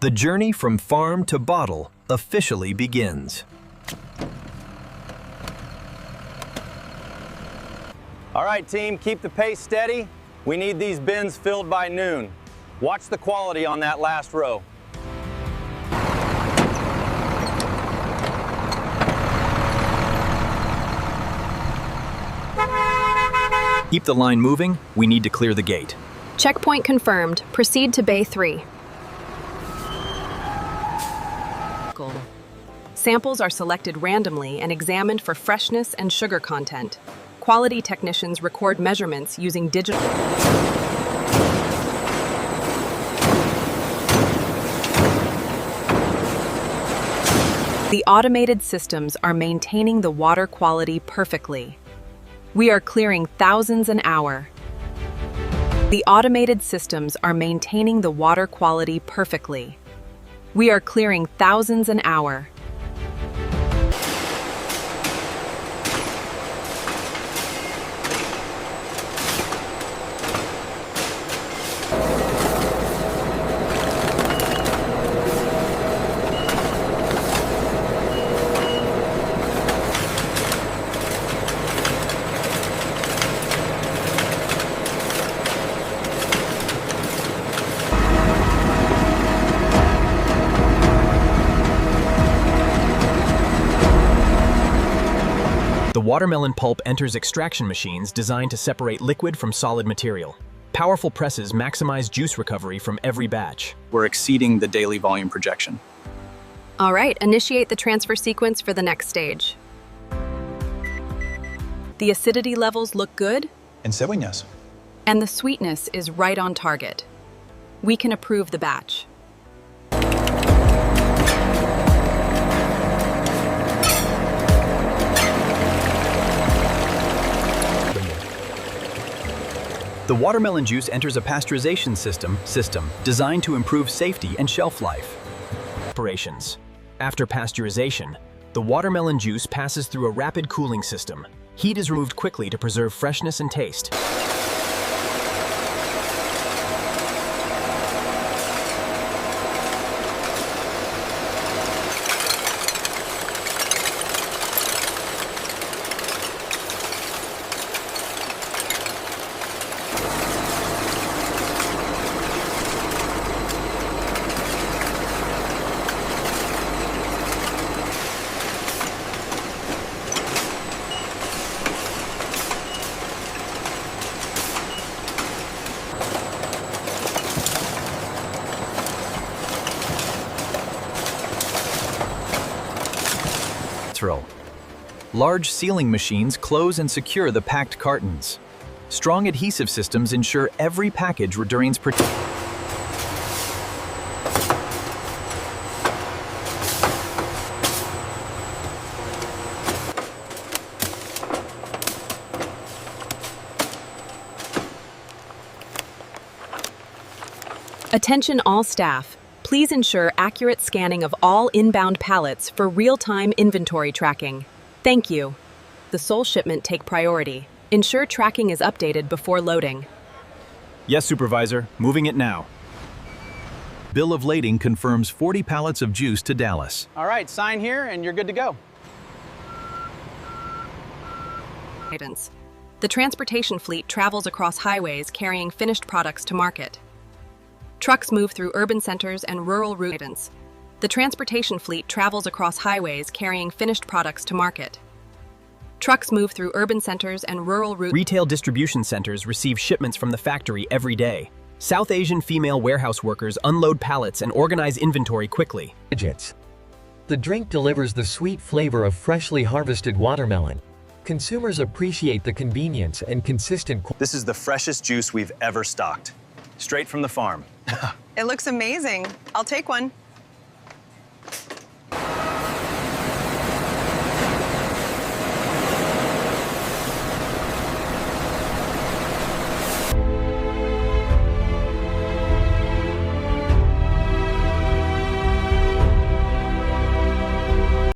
The journey from farm to bottle officially begins. All right, team, keep the pace steady. We need these bins filled by noon. Watch the quality on that last row. Keep the line moving. We need to clear the gate. Checkpoint confirmed. Proceed to Bay 3. Samples are selected randomly and examined for freshness and sugar content. Quality technicians record measurements using digital. The automated systems are maintaining the water quality perfectly. We are clearing thousands an hour. The automated systems are maintaining the water quality perfectly. We are clearing thousands an hour. The watermelon pulp enters extraction machines designed to separate liquid from solid material. Powerful presses maximize juice recovery from every batch. We're exceeding the daily volume projection. All right, initiate the transfer sequence for the next stage. The acidity levels look good, Enseñas. and the sweetness is right on target. We can approve the batch. The watermelon juice enters a pasteurization system designed to improve safety and shelf life. Operations. After pasteurization, the watermelon juice passes through a rapid cooling system. Heat is removed quickly to preserve freshness and taste. Large sealing machines close and secure the packed cartons. Strong adhesive systems ensure every package retains protection. Attention all staff. Please ensure accurate scanning of all inbound pallets for real-time inventory tracking. Thank you. The sole shipment take priority. Ensure tracking is updated before loading. Yes, Supervisor. Moving it now. Bill of lading confirms 40 pallets of juice to Dallas. All right, sign here and you're good to go. Guidance. The transportation fleet travels across highways carrying finished products to market. Trucks move through urban centers and rural routes. The transportation fleet travels across highways carrying finished products to market. Trucks move through urban centers and rural routes. Retail distribution centers receive shipments from the factory every day. South Asian female warehouse workers unload pallets and organize inventory quickly. The drink delivers the sweet flavor of freshly harvested watermelon. Consumers appreciate the convenience and consistent quality. This is the freshest juice we've ever stocked. Straight from the farm. It looks amazing. I'll take one.